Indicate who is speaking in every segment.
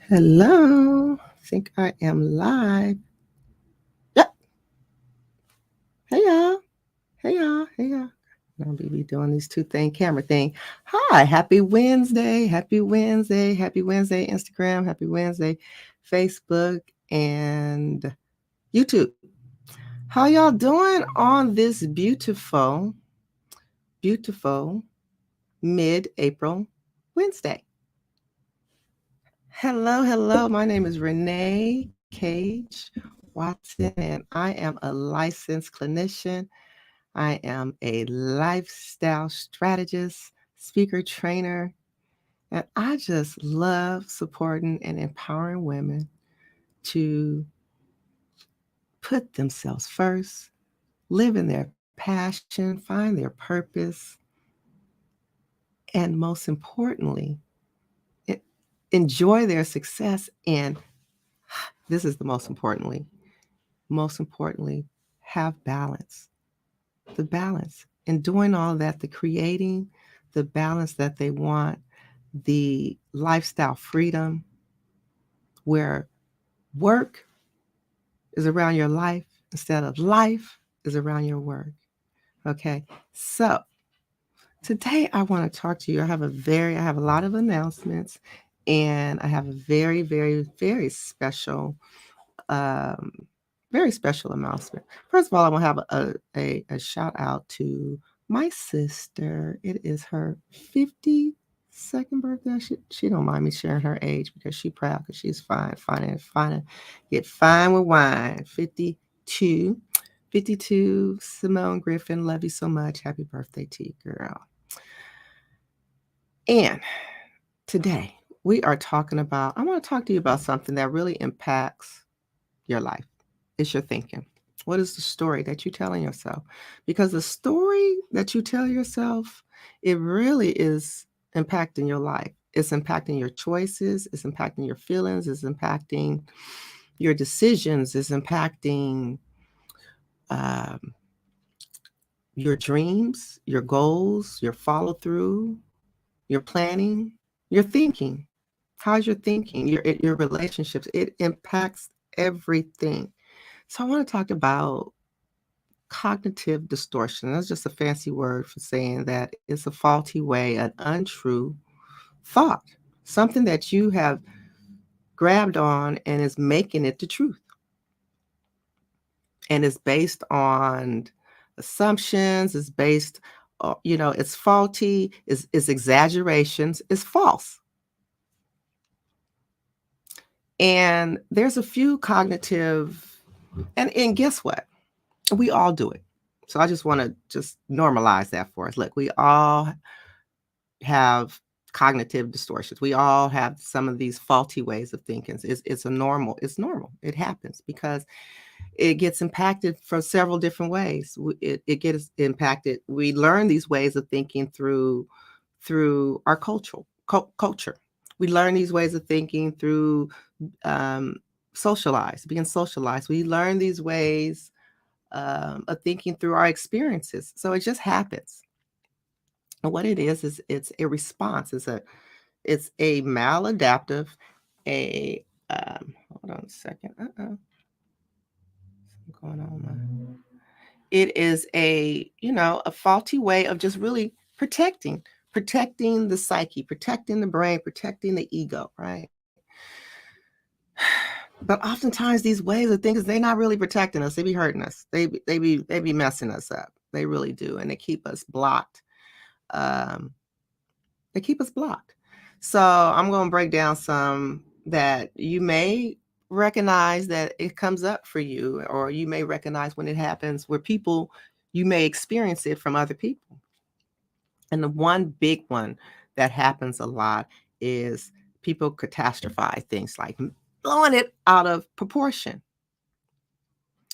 Speaker 1: Hello. I think I am live. Yep. Hey y'all. Hey y'all. Hey y'all. I'll be doing these two thing camera thing. Hi. Happy Wednesday. Happy Wednesday. Happy Wednesday, Instagram. Happy Wednesday, Facebook and YouTube. How y'all doing on this beautiful mid-April Wednesday? Hello. My name is Renee Cage Watson, and I am a licensed clinician. I am a lifestyle strategist, speaker, trainer, and I just love supporting and empowering women to put themselves first, live in their passion, find their purpose, and most importantly, e- enjoy their success. And this is the most importantly, have balance. The balance. In doing all of that, the creating the balance that they want, the lifestyle freedom where work is around your life instead of life is around your work. Okay. So today I want to talk to you. I have a lot of announcements and I have a very special um, very special announcement. First of all, I want to have a shout out to my sister. It is her 52nd birthday. She don't mind me sharing her age because she's proud because she's fine, get fine with wine. 52. 52, Simone Griffin, love you so much. Happy birthday to you, girl. And today I want to talk to you about something that really impacts your life. It's your thinking. What is the story that you're telling yourself? Because the story that you tell yourself, it really is impacting your life. It's impacting your choices, it's impacting your feelings, it's impacting your decisions, it's impacting um, your dreams, your goals, your follow through, your planning, your thinking. How's your thinking? Your relationships. It impacts everything. So I want to talk about cognitive distortion. That's just a fancy word for saying that it's a faulty way, an untrue thought, something that you have grabbed on and is making it the truth. And it's based on assumptions, it's based, it's faulty, it's exaggerations, it's false. And there's a few cognitive, and guess what? We all do it. So I just want to just normalize that for us. Look, we all have cognitive distortions. We all have some of these faulty ways of thinking. It's normal. It happens because it gets impacted from several different ways. It gets impacted. We learn these ways of thinking through our culture. We learn these ways of thinking through um, being socialized. We learn these ways of thinking through our experiences. So it just happens. And what it is it's a response. It's a maladaptive, a hold on a second. What's going on? It is a faulty way of just really protecting the psyche, protecting the brain, protecting the ego, right? But oftentimes these ways of thinking, they're not really protecting us. They be hurting us. They be messing us up. They really do, and they keep us blocked. Um, they keep us blocked. So I'm going to break down some that you may recognize that it comes up for you, or you may recognize when it happens where people, you may experience it from other people. And the one big one that happens a lot is people catastrophize things like blowing it out of proportion.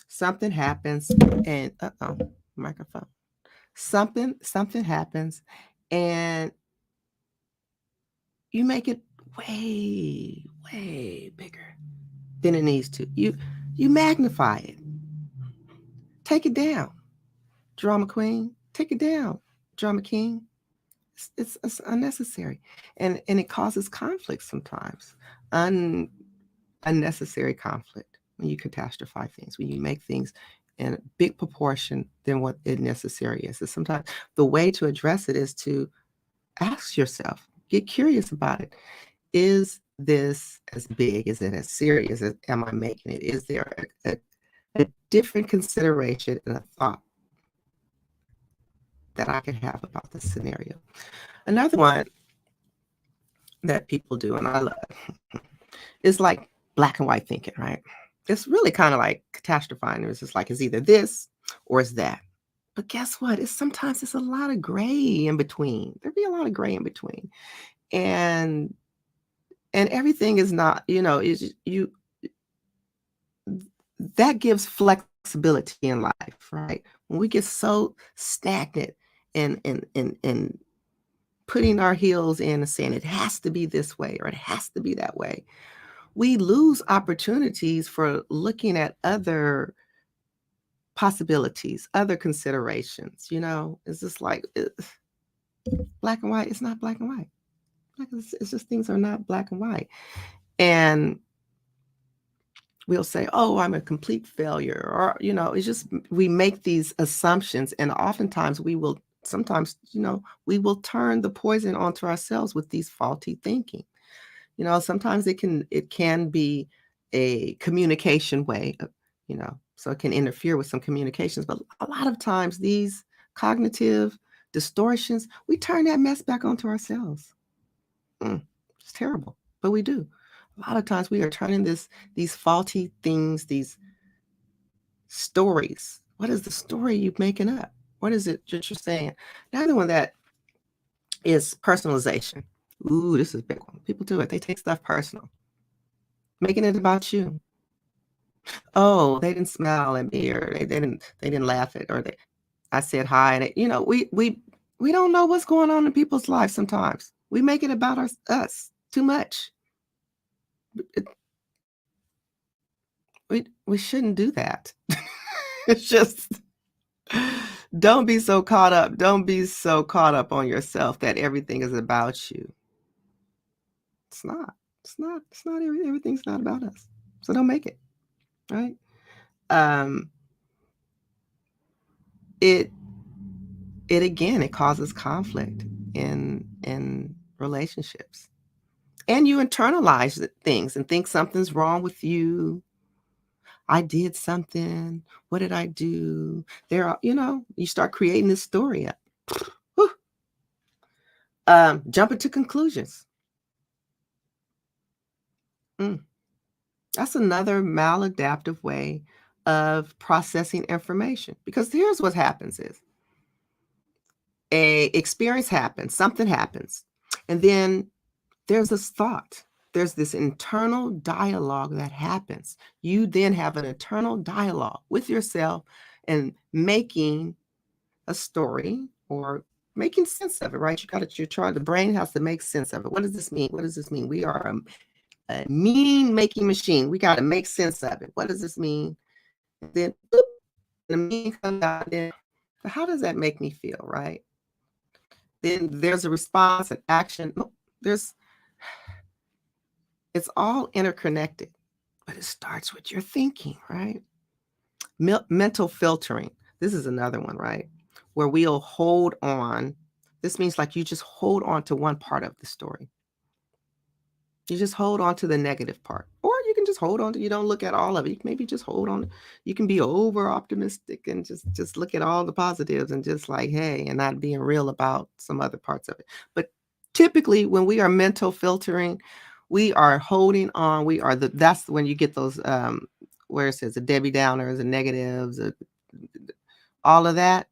Speaker 1: Something happens and microphone. Something happens and you make it way bigger than it needs to. You magnify it. Take it down. Drama queen, take it down. Drama king. It's unnecessary. And it causes conflict sometimes. unnecessary conflict when you catastrophize things, when you make things in a big proportion than what it necessary is. So sometimes the way to address it is to ask yourself, get curious about it. Is this as big? Is it as serious as am I making it? Is there a different consideration and a thought that I can have about this scenario? Another one that people do, and I love, is like black and white thinking, right? It's really kind of like catastrophizing. It's just like it's either this or it's that. But guess what? Sometimes it's a lot of gray in between. There'd be a lot of gray in between. And everything is not, is you that gives flexibility in life, right? When we get so stagnant and putting our heels in and saying it has to be this way or it has to be that way, we lose opportunities for looking at other possibilities, other considerations. It's just like black and white. It's not black and white. It's just things are not black and white. And we'll say, oh, I'm a complete failure. Or, it's just we make these assumptions. And oftentimes we will turn the poison onto ourselves with these faulty thinking. Sometimes it can be a communication way, so it can interfere with some communications. But a lot of times these cognitive distortions, we turn that mess back onto ourselves. It's terrible, but we do. A lot of times we are turning these faulty things, these stories. What is the story you're making up? What is it that you're saying? Another one that is personalization. Ooh, this is a big one. People do it. They take stuff personal, making it about you. Oh, they didn't smile at me, or they didn't laugh at, or I said hi, and we don't know what's going on in people's lives. Sometimes we make it about us too much. We shouldn't do that. It's just don't be so caught up. Don't be so caught up on yourself that everything is about you. It's not. It's not. It's not. Everything's not about us. So don't make it. Right. It again, it causes conflict in relationships, and you internalize things and think something's wrong with you. I did something. What did I do? You start creating this story up. Jumping to conclusions. That's another maladaptive way of processing information, because here's what happens is a experience happens, something happens, and then there's this thought. There's this internal dialogue that happens. You then have an internal dialogue with yourself and making a story or making sense of it, right? The brain has to make sense of it. What does this mean? What does this mean? We are a meaning-making machine. We got to make sense of it. What does this mean? And then boop, the meaning comes out. Then how does that make me feel, right? Then there's a response, an action. It's all interconnected, but it starts with your thinking, right? Mental filtering. This is another one, right? Where we'll hold on. This means like you just hold on to one part of the story. You just hold on to the negative part, or you can just hold on to, you don't look at all of it. You can maybe just hold on. You can be over optimistic and just look at all the positives and just like, hey, and not being real about some other parts of it. But typically when we are mental filtering, we are holding on. That's when you get those, where it says the Debbie Downers and negatives, all of that,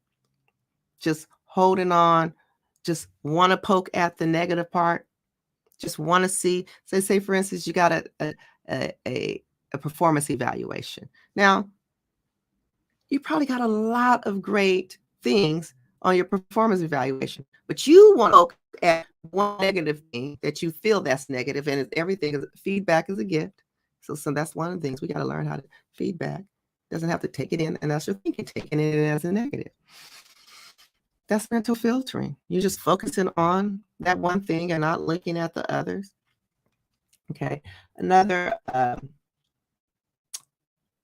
Speaker 1: just holding on, just want to poke at the negative part. Just want to see, say for instance, you got a performance evaluation. Now, you probably got a lot of great things on your performance evaluation, but you want to look at one negative thing that you feel that's negative, and feedback is a gift. So that's one of the things we got to learn how to feedback. Doesn't have to take it in, and that's your thinking, taking it in as a negative. That's mental filtering. You're just focusing on that one thing and not looking at the others. Okay. Another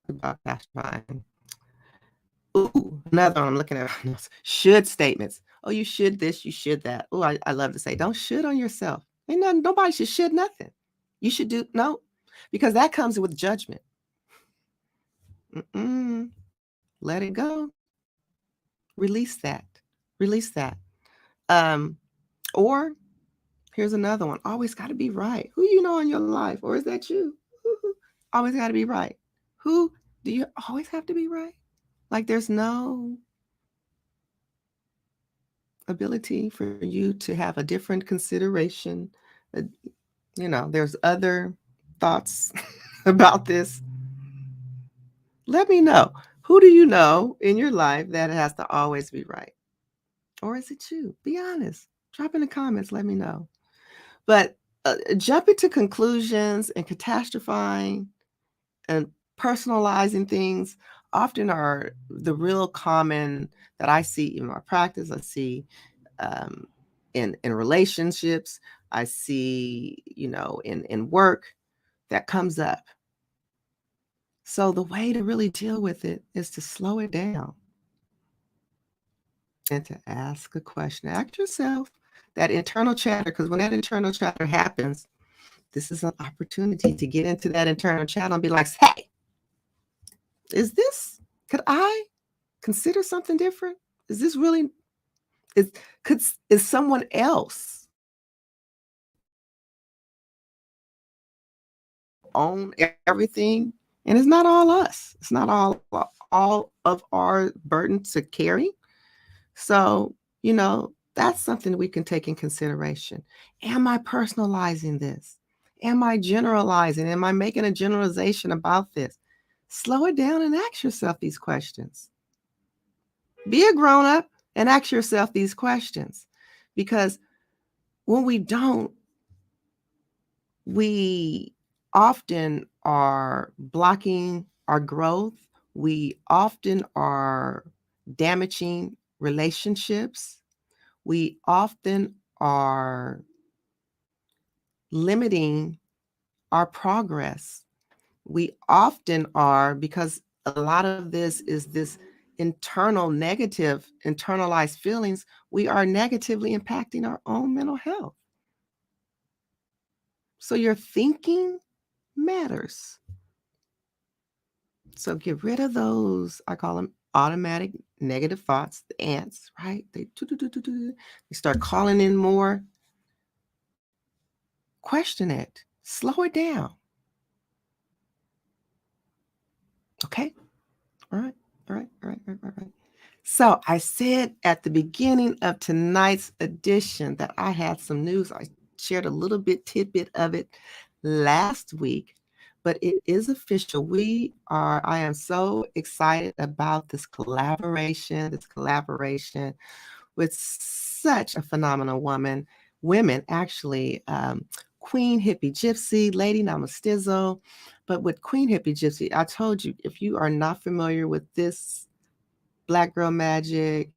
Speaker 1: about catastrophizing. Ooh, another one I'm looking at should statements. Oh, you should this, you should that. Oh, I love to say, don't should on yourself. Ain't nothing, nobody should nothing. You should do no, because that comes with judgment. Mm-mm. Let it go. Release that. Release that. Um, or here's another one. Always got to be right. Who you know in your life, or is that you? Who always got to be right. Who do you always have to be right? Like there's no ability for you to have a different consideration. uh, there's other thoughts about this. Let me know. Who do you know in your life that has to always be right? Or is it you? Be honest. Drop in the comments. Let me know. But jumping to conclusions and catastrophizing and personalizing things often are the real common that I see in my practice. I see um, in relationships. I see, in work that comes up. So the way to really deal with it is to slow it down and to ask a question. Ask yourself that internal chatter, because when that internal chatter happens, this is an opportunity to get into that internal chatter and be like, hey, could I consider something different? Is this really, is, is someone else own everything? And it's not all us. It's not all of our burden to carry. So, that's something we can take in consideration. Am I personalizing this? Am I generalizing? Am I making a generalization about this? Slow it down and ask yourself these questions. Be a grown up and ask yourself these questions. Because when we don't, we often are blocking our growth. We often are damaging relationships. We often are limiting our progress. We often are, because a lot of this is this internalized feelings, we are negatively impacting our own mental health. So your thinking matters. So get rid of those, I call them automatic negative thoughts, the ants, right? They start calling in more. Question it. Slow it down. Okay? All right. All right. All right. All right. All right. So I said at the beginning of tonight's edition that I had some news. I shared a little tidbit of it last week, but it is official. I am so excited about this collaboration with such a phenomenal women actually, Queen Hippie Gypsy, Lady Namastizo. But with Queen Hippie Gypsy, I told you, if you are not familiar with this Black Girl Magic,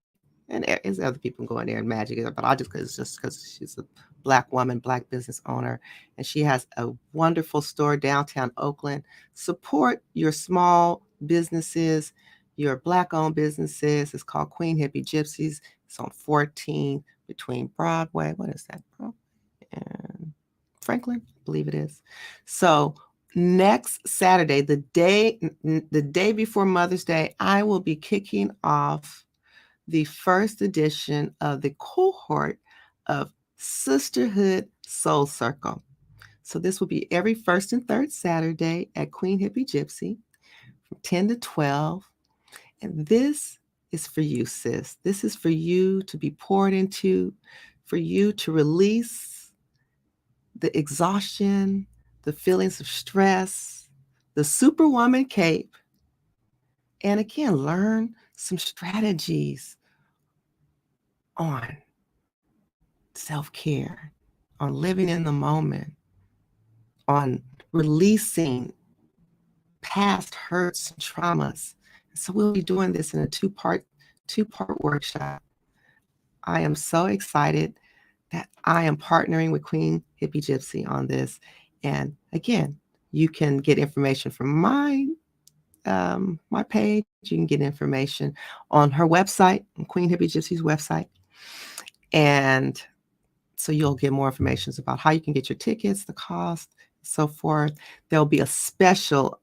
Speaker 1: and there's other people going there in magic, but I just because she's a Black woman, Black business owner, and she has a wonderful store downtown Oakland. Support your small businesses, your Black-owned businesses. It's called Queen Hippie Gypsies. It's on 14 between Broadway. What is that? Broadway and Franklin, I believe it is. So next Saturday, the day before Mother's Day, I will be kicking off the first edition of the cohort of Sisterhood Soul Circle. So this will be every first and third Saturday at Queen Hippie Gypsy from 10 to 12. And this is for you, sis. This is for you to be poured into, for you to release the exhaustion, the feelings of stress, the Superwoman cape, and again, learn some strategies on self-care, on living in the moment, on releasing past hurts and traumas. So we'll be doing this in a two-part workshop. I am so excited that I am partnering with Queen Hippie Gypsy on this. And again, you can get information from my page. You can get information on her website, on Queen Hippie Gypsy's website. And so you'll get more information about how you can get your tickets, the cost, so forth. There'll be a special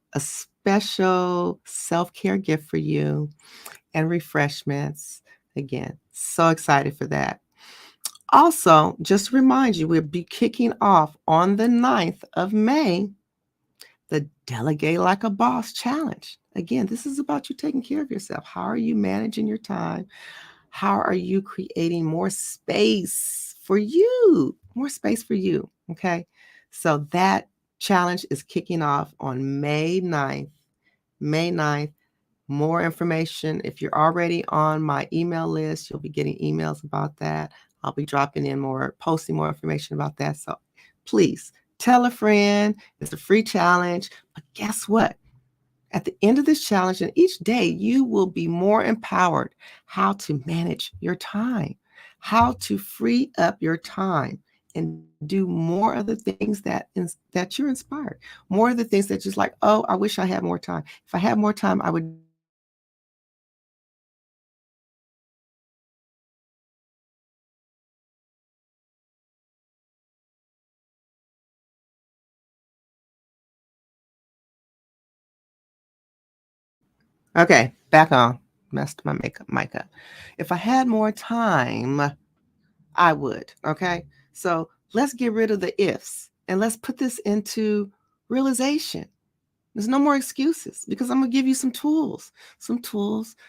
Speaker 1: self-care gift for you and refreshments. Again, so excited for that. Also, just to remind you, we'll be kicking off on the 9th of May the Delegate Like a Boss Challenge. Again, this is about you taking care of yourself. How are you managing your time? How are you creating more space for you? More space for you. Okay. So that challenge is kicking off on May 9th. May 9th. More information. If you're already on my email list, you'll be getting emails about that. I'll be posting more information about that. So please tell a friend. It's a free challenge. But guess what? At the end of this challenge and each day, you will be more empowered how to manage your time, how to free up your time and do more of the things that you're inspired, more of the things that just like, oh, I wish I had more time. If I had more time, I would. Okay, back on. Messed my mic up. If I had more time, I would. Okay. So let's get rid of the ifs and let's put this into realization. There's no more excuses because I'm going to give you some tools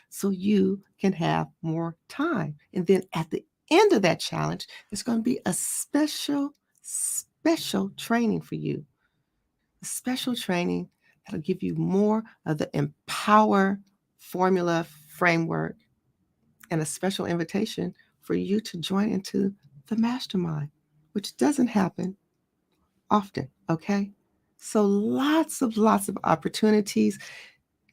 Speaker 1: so you can have more time. And then at the end of that challenge, there's going to be a special training for you, a special training that'll give you more of the Empower formula framework and a special invitation for you to join into the mastermind, which doesn't happen often, okay? So lots of opportunities.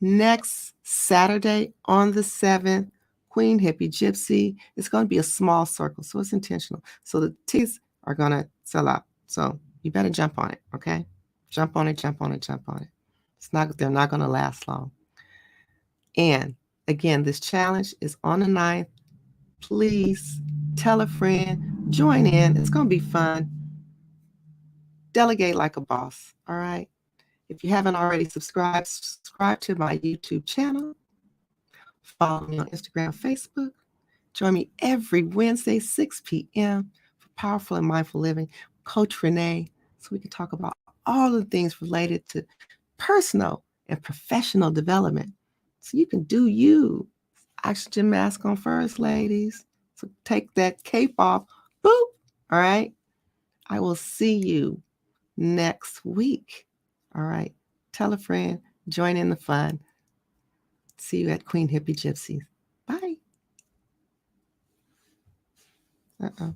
Speaker 1: Next Saturday on the 7th, Queen Hippie Gypsy. It's going to be a small circle, so it's intentional. So the tickets are going to sell out. So you better jump on it, okay? Jump on it, jump on it, jump on it. They're not going to last long. And again, this challenge is on the 9th. Please tell a friend, join in. It's going to be fun. Delegate like a boss, all right? If you haven't already subscribe to my YouTube channel. Follow me on Instagram, Facebook. Join me every Wednesday, 6 p.m. for Powerful and Mindful Living, Coach Renee, so we can talk about all the things related to personal and professional development. So you can do you. Oxygen mask on first, ladies. So take that cape off. Boop. All right. I will see you next week. All right. Tell a friend. Join in the fun. See you at Queen Hippie Gypsies. Bye. Uh-oh.